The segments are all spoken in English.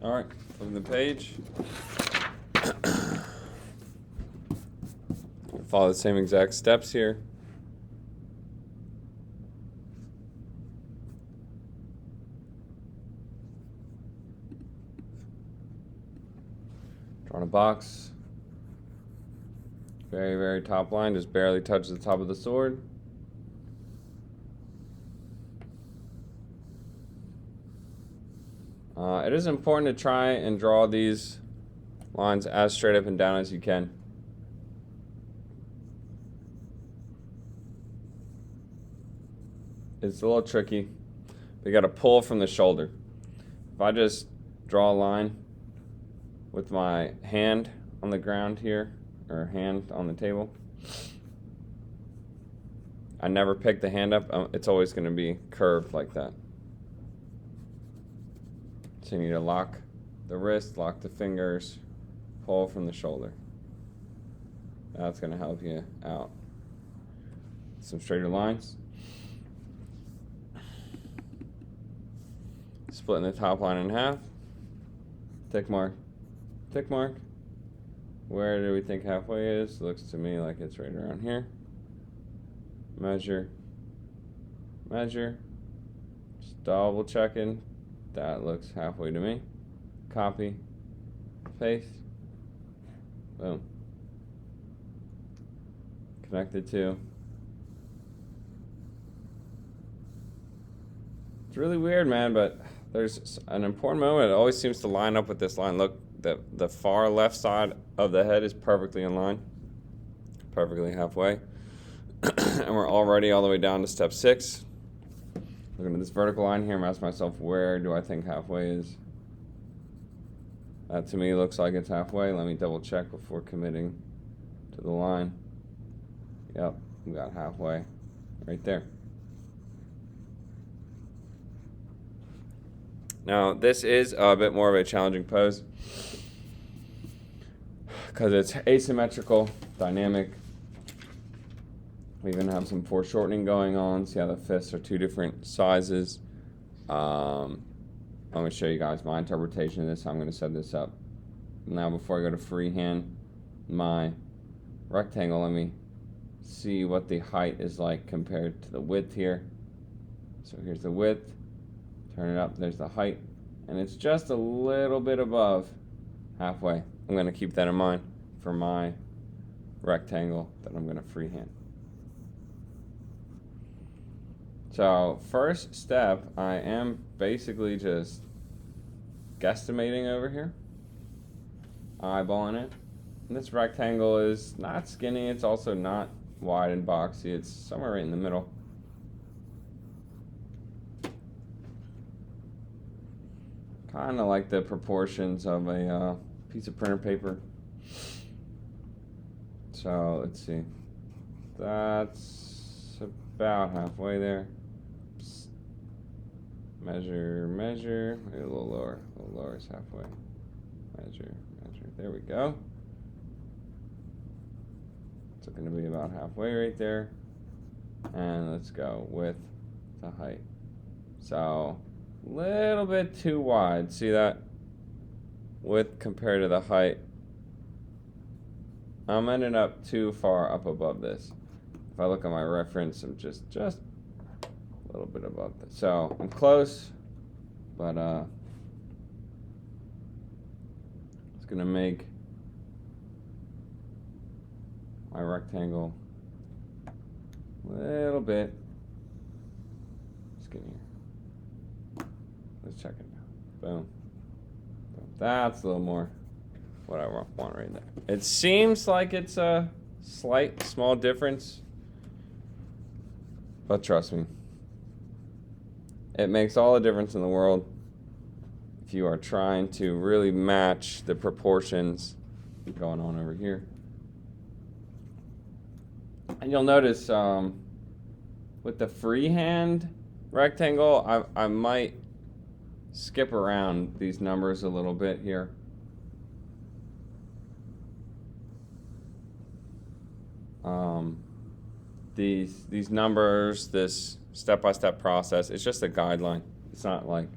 All right, flip the page. Follow the same exact steps here. Drawing a box. Very, very top line, just barely touches the top of the sword. It is important to try and draw these lines as straight up and down as you can. It's a little tricky. You got to pull from the shoulder. If I just draw a line with my hand on the ground here, or hand on the table, I never pick the hand up. It's always going to be curved like that. So you need to lock the wrist, lock the fingers, pull from the shoulder. That's going to help you out. Some straighter lines. Splitting the top line in half. Tick mark. Tick mark. Where do we think halfway is? Looks to me like it's right around here. Measure. Measure. Just double checking. That looks halfway to me. Copy. Paste. Boom. Connected to. It's really weird, man, but there's an important moment. It always seems to line up with this line. Look, the far left side of the head is perfectly in line. Perfectly halfway. And we're already all the way down to step 6. Looking at this vertical line here, I'm asking myself, where do I think halfway is? That to me looks like it's halfway. Let me double check before committing to the line. Yep, we got halfway right there. Now, this is a bit more of a challenging pose because it's asymmetrical, dynamic. We even have some foreshortening going on. See how the fists are 2 different sizes. I'm going to show you guys my interpretation of this. I'm going to set this up. Now, before I go to freehand my rectangle, let me see what the height is like compared to the width here. So here's the width. Turn it up, there's the height. And it's just a little bit above halfway. I'm going to keep that in mind for my rectangle that I'm going to freehand. So first step, I am basically just guesstimating over here, eyeballing it. And this rectangle is not skinny, it's also not wide and boxy, it's somewhere right in the middle. Kind of like the proportions of a piece of printer paper. So let's see, that's about halfway there. Measure, measure, maybe a little lower is halfway. Measure, measure, there we go. It's going to be about halfway right there. And let's go with the height. So, a little bit too wide. See that? Width compared to the height. I'm ending up too far up above this. If I look at my reference, I'm just a little bit above this. So I'm close, but it's gonna make my rectangle a little bit skinnier. Let's check it now. Boom. That's a little more what I want right there. It seems like it's a slight, small difference, but trust me, it makes all the difference in the world if you are trying to really match the proportions going on over here. And you'll notice with the freehand rectangle, I might skip around these numbers a little bit here. These numbers, this step-by-step process, it's just a guideline. It's not like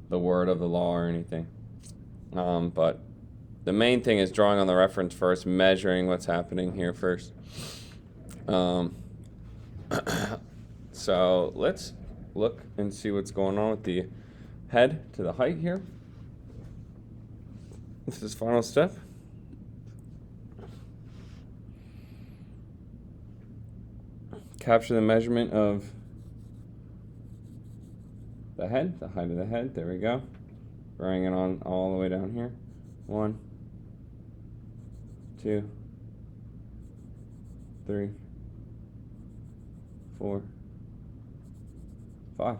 the word of the law or anything. But the main thing is drawing on the reference first, measuring what's happening here first. So let's look and see what's going on with the head to the height here. This is final step. Capture the measurement of the head, the height of the head. There we go. Drawing it on all the way down here. 1, 2, 3, 4, 5.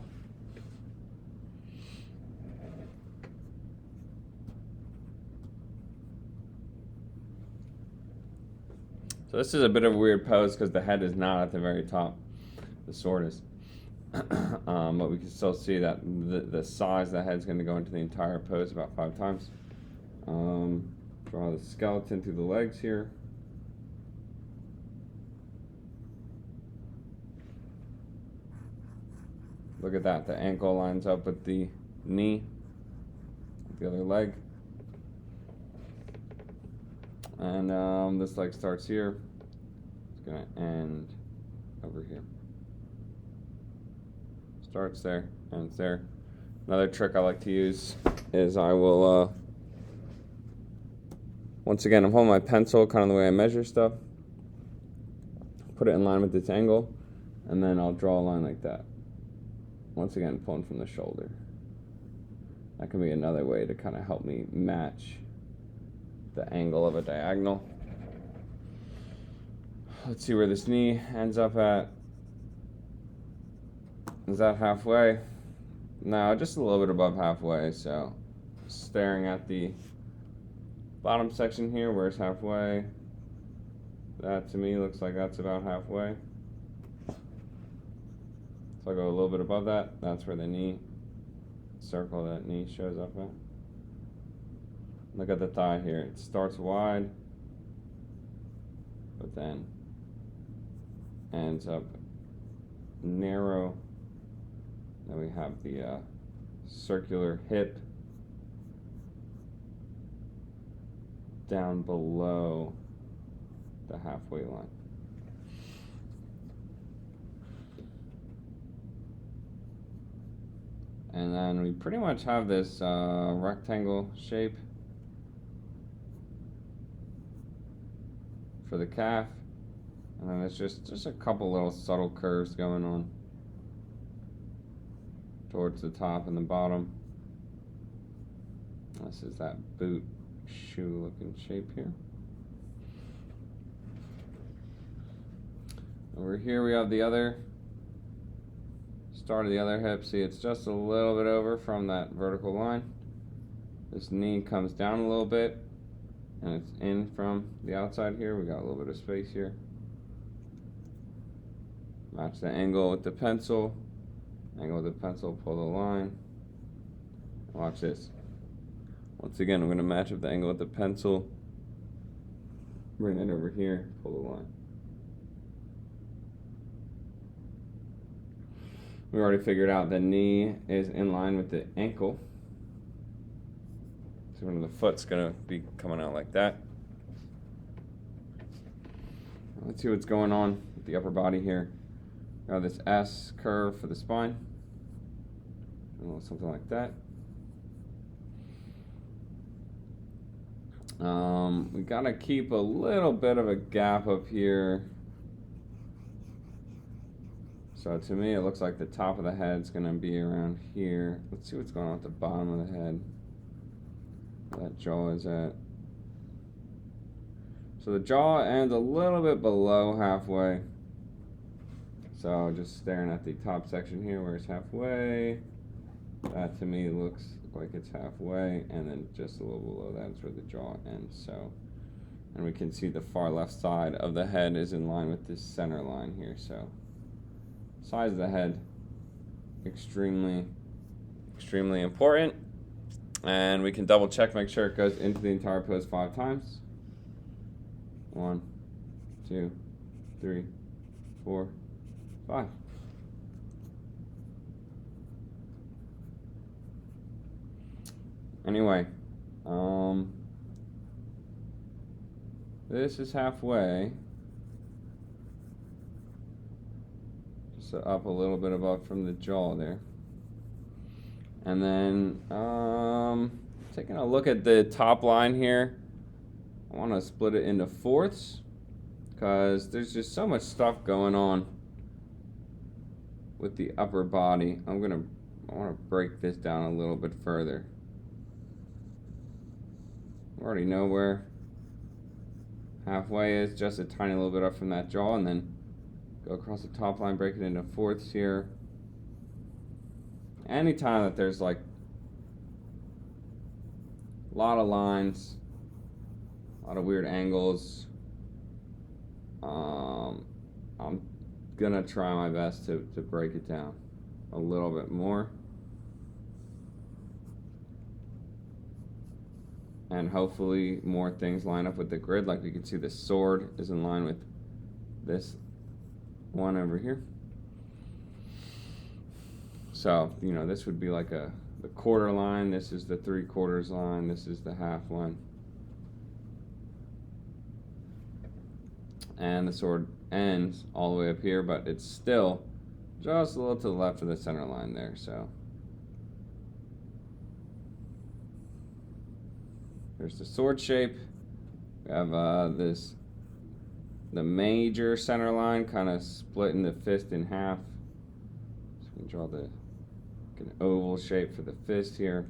So this is a bit of a weird pose because the head is not at the very top. The sword is. But we can still see that the size of the head is going to go into the entire pose about 5 times. Draw the skeleton through the legs here. Look at that. The ankle lines up with the knee, the other leg. And this leg starts here. It's going to end over here. Starts there, ends there. Another trick I like to use is I will, once again, I'm holding my pencil, kind of the way I measure stuff. Put it in line with this angle, and then I'll draw a line like that. Once again, pulling from the shoulder. That can be another way to kind of help me match the angle of a diagonal. Let's see where this knee ends up at. Is that halfway? No, just a little bit above halfway. So staring at the bottom section here, where's halfway? That to me looks like that's about halfway. So I go a little bit above that. That's where the knee, circle that knee shows up at. Look at the thigh here. It starts wide, but then ends up narrow. Then we have the circular hip down below the halfway line. And then we pretty much have this rectangle shape for the calf. And then it's just a couple little subtle curves going on towards the top and the bottom. This is that boot shoe looking shape here. Over here we have the other start of the other hip. See, it's just a little bit over from that vertical line. This knee comes down a little bit and it's in from the outside here. We got a little bit of space here. Match the angle with the pencil. Angle with the pencil, pull the line. Watch this. Once again, I'm going to match up the angle with the pencil. Bring it over here, pull the line. We already figured out the knee is in line with the ankle. So when the foot's going to be coming out like that. Let's see what's going on with the upper body here. Got this S curve for the spine. Something like that. We gotta keep a little bit of a gap up here. So to me, it looks like the top of the head's gonna be around here. Let's see what's going on at the bottom of the head. Where that jaw is at. So the jaw ends a little bit below halfway. So just staring at the top section here where it's halfway. That to me looks like it's halfway, and then just a little below that is where the jaw ends. So, and we can see the far left side of the head is in line with this center line here. So, size of the head, extremely important. And we can double check, make sure it goes into the entire pose 5 times. 1, 2, 3, 4, 5. Anyway, This is halfway. Just up a little bit above from the jaw there. And then, taking a look at the top line here, I want to split it into fourths because there's just so much stuff going on with the upper body. I want to break this down a little bit further. I already know where halfway is, just a tiny little bit up from that jaw, and then go across the top line, break it into fourths here. Anytime that there's like a lot of lines, a lot of weird angles, I'm gonna try my best to break it down a little bit more. And hopefully more things line up with the grid. Like we can see the sword is in line with this one over here. So, you know, this would be like the quarter line, this is the 3/4 line, this is the half line. And the sword ends all the way up here, but it's still just a little to the left of the center line there, so. There's the sword shape. We have the major center line kind of splitting the fist in half. So we can draw an oval shape for the fist here.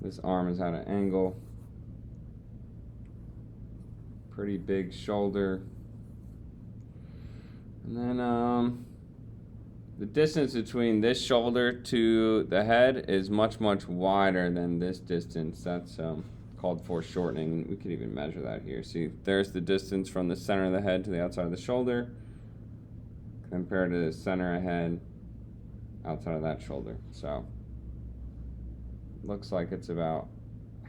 This arm is at an angle. Pretty big shoulder. And then the distance between this shoulder to the head is much, much wider than this distance. That's called foreshortening. We could even measure that here. See, there's the distance from the center of the head to the outside of the shoulder compared to the center of head outside of that shoulder. So, looks like it's about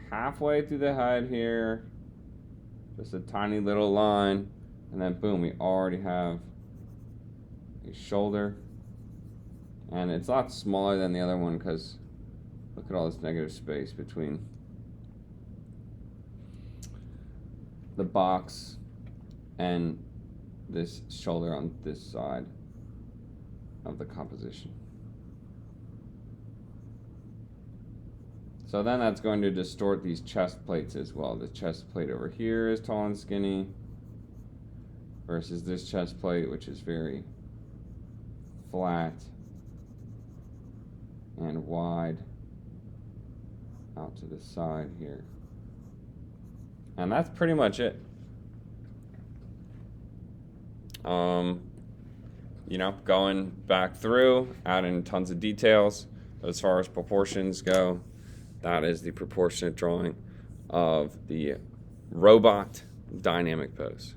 halfway through the head here. Just a tiny little line. And then boom, we already have a shoulder. And it's a lot smaller than the other one because look at all this negative space between the box and this shoulder on this side of the composition. So then that's going to distort these chest plates as well. The chest plate over here is tall and skinny versus this chest plate, which is very flat and wide out to the side here. And that's pretty much it. You know, going back through, adding tons of details. As far as proportions go, that is the proportionate drawing of the robot dynamic pose.